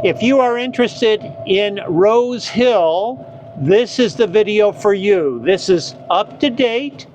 If you are interested in Rose Hill, this is the video for you. This is up to date,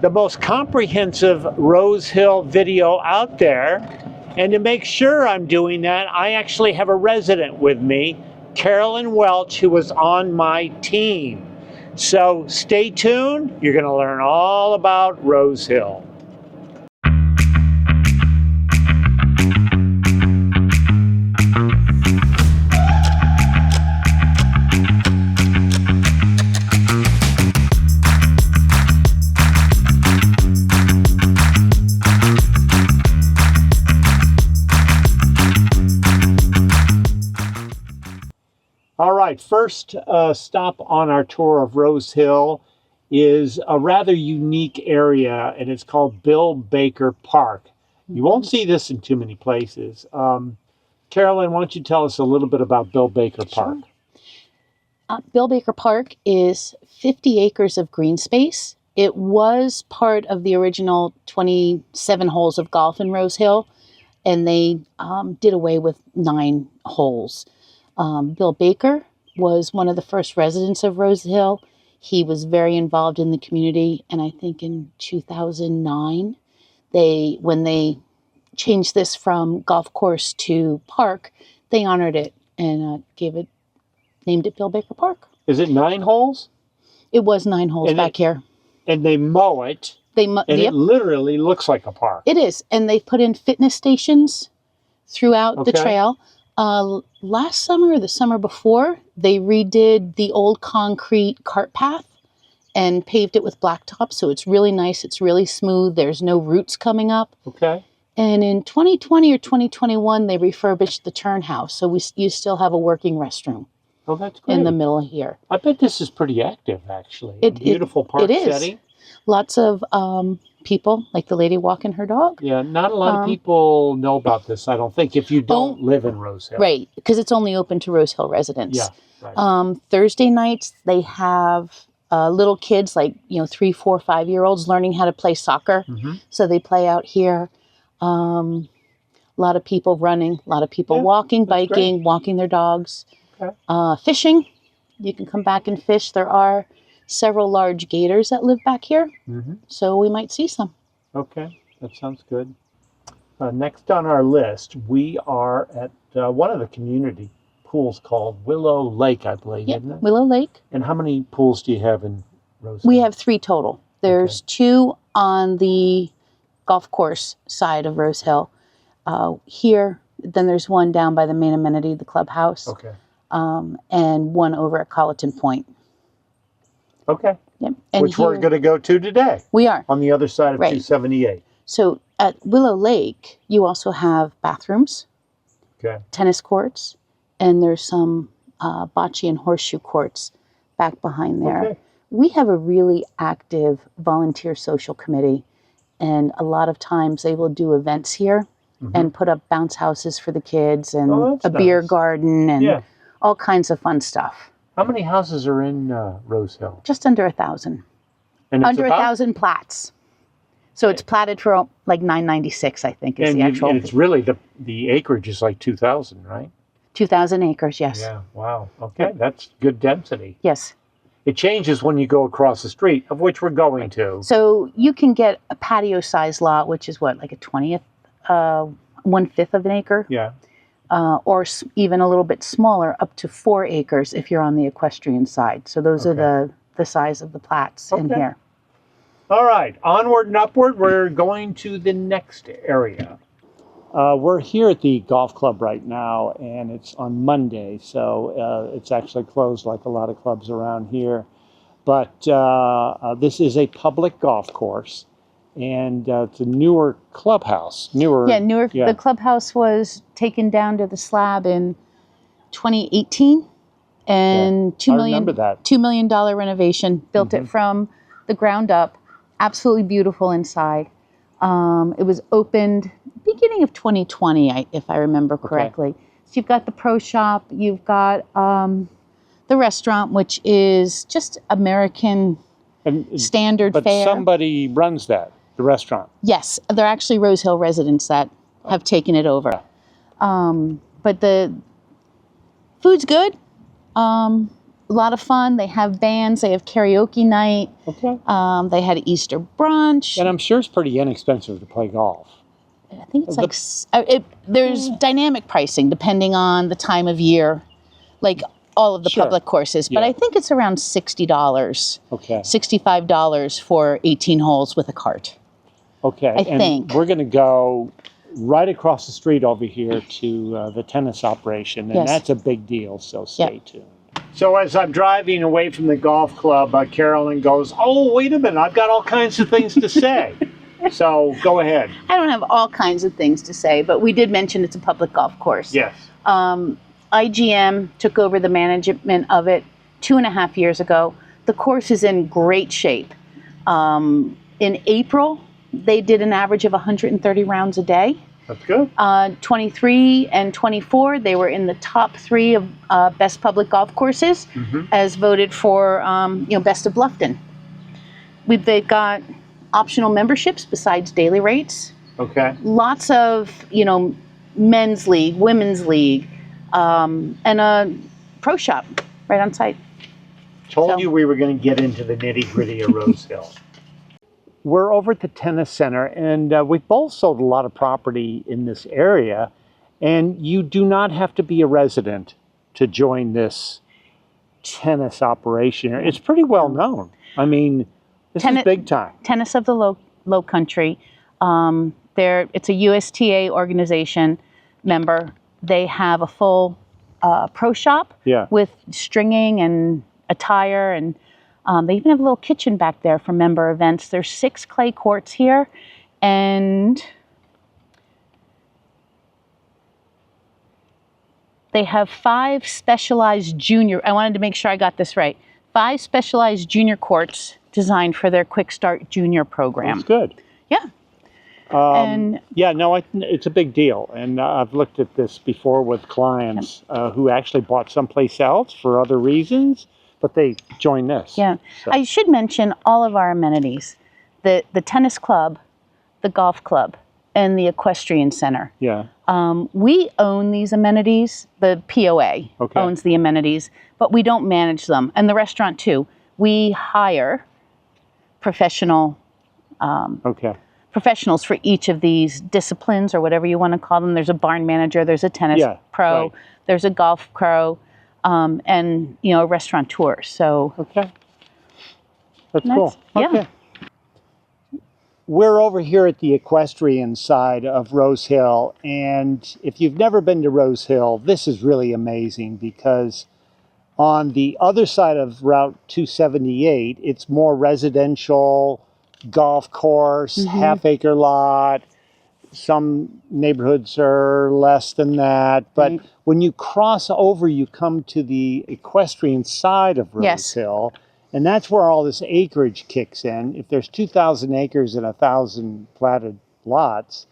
the most comprehensive Rose Hill video out there. And to make sure I'm doing that, I actually have a resident with me, Carolyn Welch, who was on my team. So stay tuned. You're going to learn all about Rose Hill. All right, first stop on our tour of Rose Hill is a rather unique area, and it's called Bill Baker Park. You won't see this in too many places. Carolyn, why don't you tell us a little bit about Bill Baker Park? Sure. Bill Baker Park is 50 acres of green space. It was part of the original 27 holes of golf in Rose Hill, and they did away with 9 holes. Bill Baker was one of the first residents of Rose Hill. He was very involved in the community, and I think in 2009, when they changed this from golf course to park, they honored it and named it Bill Baker Park. Is it 9 holes? It was 9 holes back here. And they mow it, it literally looks like a park. It is, and they put in fitness stations throughout the trail. Last summer or the summer before, they redid the old concrete cart path and paved it with blacktop. So it's really nice. It's really smooth. There's no roots coming up. Okay. And in 2020 or 2021, they refurbished the turn house. So you still have a working restroom. Oh, that's great. In the middle here. I bet this is pretty active, actually. Beautiful park setting. Lots of people, like the lady walking her dog. Yeah, not a lot of people know about this, I don't think, if you don't live in Rose Hill. Right, because it's only open to Rose Hill residents. Yeah, right. Thursday nights, they have little kids, like 3, 4, 5-year-olds learning how to play soccer. Mm-hmm. So they play out here. A lot of people running, a lot of people walking, biking, walking their dogs. Okay. Fishing, you can come back and fish. There are several large gators that live back here, so we might see some. Okay, that sounds good. Next on our list, we are at one of the community pools called Willow Lake, I believe, isn't it? Willow Lake. And how many pools do you have in Rose Hill? We have 3 total. There's 2 on the golf course side of Rose Hill. Here, then there's 1 down by the main amenity, the clubhouse. Okay. And 1 over at Colleton Point. Okay. Yep. Which we're going to go to today. We are. On the other side of 278. So at Willow Lake, you also have bathrooms, tennis courts, and there's some bocce and horseshoe courts back behind there. Okay. We have a really active volunteer social committee, and a lot of times they will do events here and put up bounce houses for the kids and a beer garden and all kinds of fun stuff. How many houses are in Rose Hill? Just under 1,000. And under 1,000 plats. So it's platted for like $996, I think, is the actual. And it's really the acreage is like 2,000, right? 2,000 acres, yes. Yeah. Wow. Okay, that's good density. Yes. It changes when you go across the street, of which we're going to. So you can get a patio-sized lot, which is what, like a 1/5 of an acre? Yeah. Or even a little bit smaller, up to 4 acres if you're on the equestrian side. So those are the size of the plats in here. All right, onward and upward, we're going to the next area. We're here at the golf club right now, and it's on Monday, so it's actually closed like a lot of clubs around here. But this is a public golf course. And it's a newer clubhouse. Newer. The clubhouse was taken down to the slab in 2018, and $2 million renovation. Built it from the ground up. Absolutely beautiful inside. It was opened beginning of 2020, if I remember correctly. Okay. So you've got the pro shop. You've got the restaurant, which is just American standard fare. But somebody runs that. The restaurant. Yes, they're actually Rose Hill residents that have taken it over. But Food's good. A lot of fun. They have bands. They have karaoke night. Okay. They had Easter brunch. And I'm sure it's pretty inexpensive to play golf. I think it's there's dynamic pricing depending on the time of year, like all of the public courses. But I think it's around $60. Okay. $65 for 18 holes with a cart. Okay. I think. We're going to go right across the street over here to the tennis operation, and that's a big deal, so stay tuned. So as I'm driving away from the golf club, Carolyn goes, oh, wait a minute, I've got all kinds of things to say. So go ahead. I don't have all kinds of things to say, but we did mention it's a public golf course. Yes. IGM took over the management of it 2.5 years ago. The course is in great shape. In April, they did an average of 130 rounds a day. That's good. 23 and 24, they were in the top 3 of best public golf courses, as voted for, best of Bluffton. They've got optional memberships besides daily rates. Okay. Lots of, men's league, women's league, and a pro shop right on site. Told you we were going to get into the nitty-gritty of Rose Hill. We're over at the tennis center, and we've both sold a lot of property in this area, and you do not have to be a resident to join this tennis operation. It's pretty well known. I mean, this is big time. Tennis of the Lowcountry. It's a USTA organization member. They have a full pro shop with stringing and attire, and they even have a little kitchen back there for member events. There's 6 clay courts here, and they have 5 specialized junior. I wanted to make sure I got this right. 5 specialized junior courts designed for their Quick Start Junior program. That's good. Yeah. It's a big deal. And I've looked at this before with clients who actually bought someplace else for other reasons, but they joined this. Yeah. So. I should mention all of our amenities. The tennis club, the golf club, and the Equestrian Center. Yeah. We own these amenities. The POA owns the amenities, but we don't manage them. And the restaurant too. We hire professionals for each of these disciplines, or whatever you want to call them. There's a barn manager, there's a tennis pro, there's a golf pro, and a restaurateur. So that's cool. Okay. We're over here at the equestrian side of Rose Hill, and if you've never been to Rose Hill, this is really amazing because on the other side of Route 278, it's more residential, golf course, half-acre lot. Some neighborhoods are less than that, but when you cross over, you come to the equestrian side of Rose Hill, and that's where all this acreage kicks in. If there's 2,000 acres and 1,000 platted lots,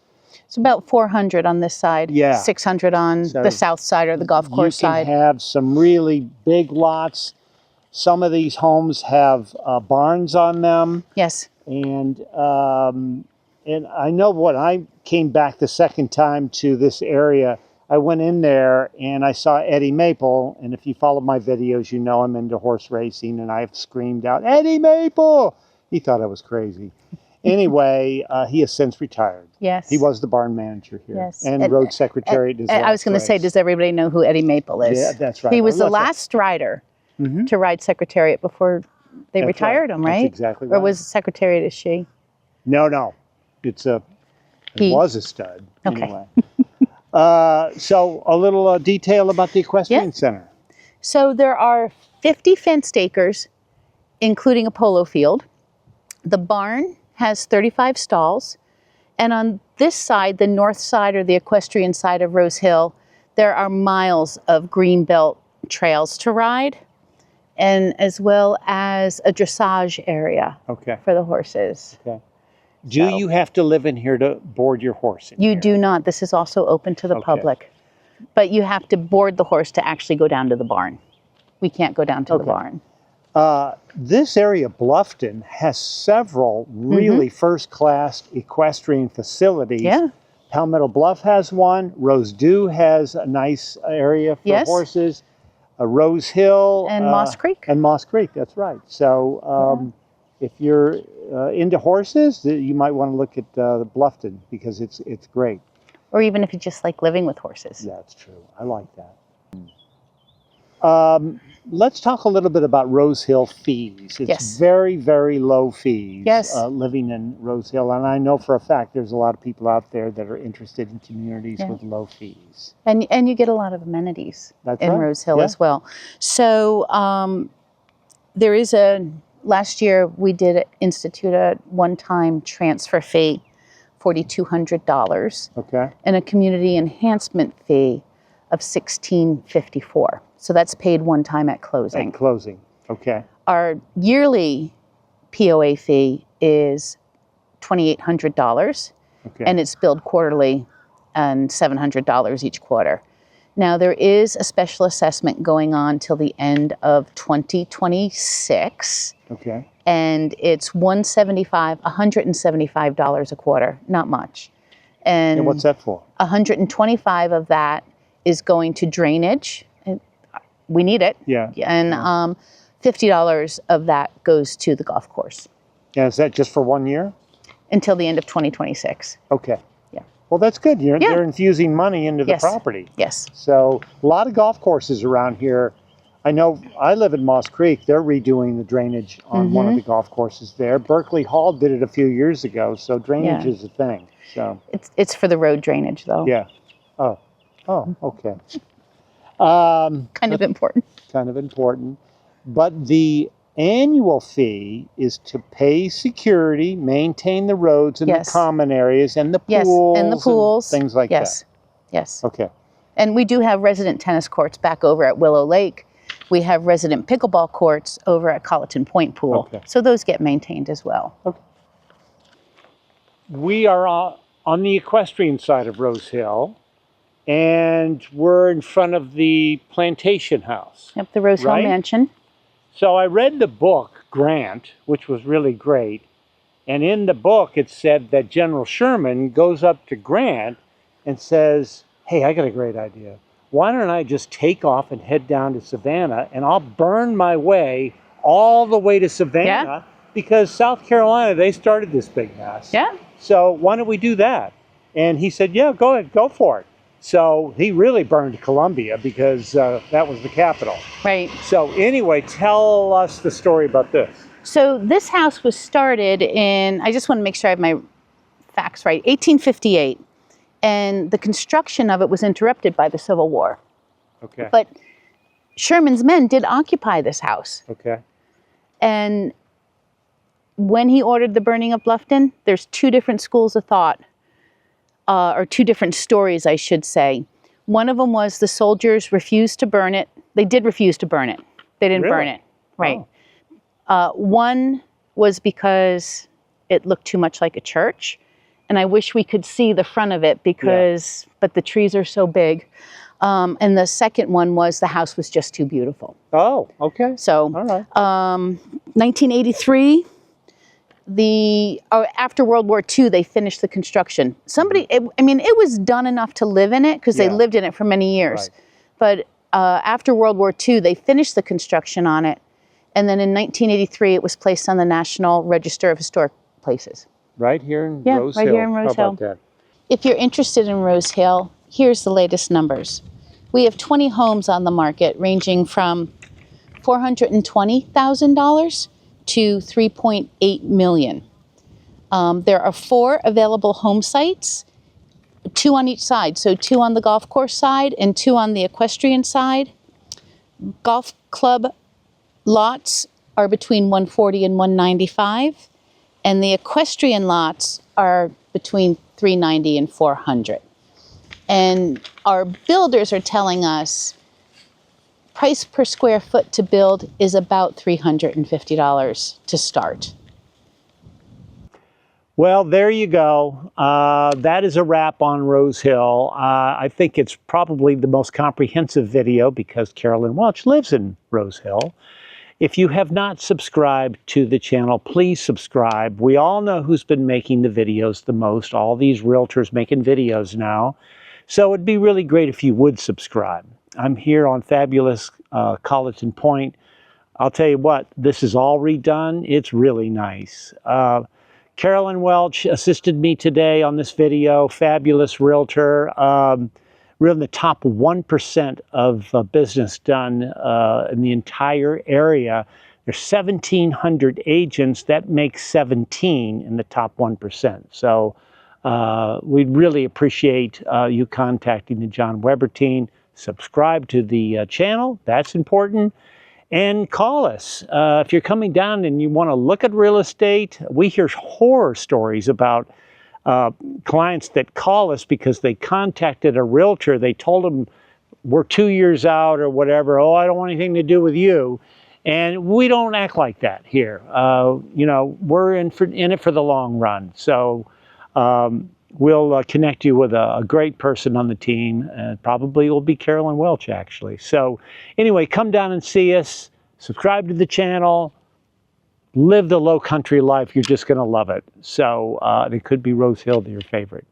it's about 400 on this side, 600 on the south side or the golf course side. You can have some really big lots. Some of these homes have barns on them. Yes. And I know when I came back the second time to this area, I went in there and I saw Eddie Maple. And if you follow my videos, you know I'm into horse racing, and I've screamed out, "Eddie Maple!" He thought I was crazy. Anyway, he has since retired. Yes. He was the barn manager here. Yes. And road secretary. I was going to say, does everybody know who Eddie Maple is? Yeah, that's right. He was the last rider to ride Secretariat before they retired him, right? That's exactly right. Or was Secretariat a she? No. It was a stud. Okay. Anyway. So a little detail about the Equestrian Center. So there are 50 fenced acres, including a polo field. The barn has 35 stalls. And on this side, the north side or the equestrian side of Rose Hill, there are miles of greenbelt trails to ride, and as well as a dressage area for the horses. Okay. Do you have to live in here to board your horse? You do not. This is also open to the public. But you have to board the horse to actually go down to the barn. We can't go down to the barn. This area, Bluffton, has several really first-class equestrian facilities. Yeah. Palmetto Bluff has one. Rose Dew has a nice area for horses. Rose Hill. And Moss Creek. And Moss Creek, that's right. So if you're into horses, you might want to look at Bluffton because it's great. Or even if you just like living with horses. That's true. I like that. Let's talk a little bit about Rose Hill fees. It's Yes. very, very low fees Yes. living in Rose Hill. And I know for a fact there's a lot of people out there that are interested in communities with low fees. And you get a lot of amenities That's in right. Rose Hill as well. So there is last year we did institute a one-time transfer fee, $4,200. Okay. And a community enhancement fee of $1,654. So that's paid one time at closing. At closing, okay. Our yearly POA fee is $2,800, Okay. and it's billed quarterly and $700 each quarter. Now there is a special assessment going on till the end of 2026. Okay. And it's $175 a quarter, not much. And what's that for? 125 of that is going to drainage. We need it. Yeah. And $50 of that goes to the golf course. Yeah, is that just for 1 year? Until the end of 2026. Okay. Yeah. Well, that's good. They're infusing money into the Yes. property. Yes. So a lot of golf courses around here. I know I live in Moss Creek. They're redoing the drainage on one of the golf courses there. Berkeley Hall did it a few years ago, so drainage is a thing. So It's for the road drainage, though. yeah. Oh, okay. Kind of important. Kind of important. But the annual fee is to pay security, maintain the roads and the common areas and the pools. And the pools. Things like that. Yes. Okay. And we do have resident tennis courts back over at Willow Lake. We have resident pickleball courts over at Colleton Point Pool. Okay. So those get maintained as well. Okay. We are on the equestrian side of Rose Hill, and we're in front of the plantation house. Yep, the Rose Hill Mansion. So I read the book, Grant, which was really great. And in the book, it said that General Sherman goes up to Grant and says, hey, I got a great idea. Why don't I just take off and head down to Savannah, and I'll burn my way all the way to Savannah because South Carolina, they started this big mess. Yeah. So why don't we do that? And he said, yeah, go ahead, go for it. So he really burned Columbia because that was the capital. Right. So anyway, tell us the story about this. So this house was started in, I just want to make sure I have my facts right, 1858. And the construction of it was interrupted by the Civil War. Okay. But Sherman's men did occupy this house. Okay. And when he ordered the burning of Bluffton, there's two different schools of thought, or two different stories, I should say. One of them was the soldiers refused to burn it. They did refuse to burn it. They didn't burn it. Right. Oh. One was because it looked too much like a church. And I wish we could see the front of it because, but the trees are so big. And the second one was the house was just too beautiful. Oh, okay. So, all right. 1983, after World War II, they finished the construction. It was done enough to live in it because they lived in it for many years. Right. But after World War II, they finished the construction on it. And then in 1983, it was placed on the National Register of Historic Places. Right here in Rose Hill. Right here in Rose Hill. How about that? If you're interested in Rose Hill, here's the latest numbers. We have 20 homes on the market ranging from $420,000 to $3.8 million. There are 4 available home sites, 2 on each side. So 2 on the golf course side and 2 on the equestrian side. Golf club lots are between $140,000 and $195,000. And the equestrian lots are between $390,000 and $400,000. And our builders are telling us price per square foot to build is about $350 to start. Well, there you go. That is a wrap on Rose Hill. I think it's probably the most comprehensive video because Carolyn Welch lives in Rose Hill. If you have not subscribed to the channel, please subscribe. We all know who's been making the videos the most. All these realtors making videos now. So it'd be really great if you would subscribe. I'm here on fabulous Colleton Point. I'll tell you what, this is all redone. It's really nice. Carolyn Welch assisted me today on this video, fabulous realtor. We're in the top 1% of business done in the entire area. There's 1,700 agents. That makes 17 in the top 1%. So we'd really appreciate you contacting the John Weber team. Subscribe to the channel. That's important. And call us. If you're coming down and you want to look at real estate, we hear horror stories about clients that call us because they contacted a realtor. They told them we're 2 years out or whatever. Oh, I don't want anything to do with you. And we don't act like that here. You know, we're in it for the long run. So we'll connect you with a great person on the team. Probably will be Carolyn Welch, actually. So anyway, come down and see us. Subscribe to the channel. Live the low country life. You're just going to love it. So it could be Rose Hill, your favorite.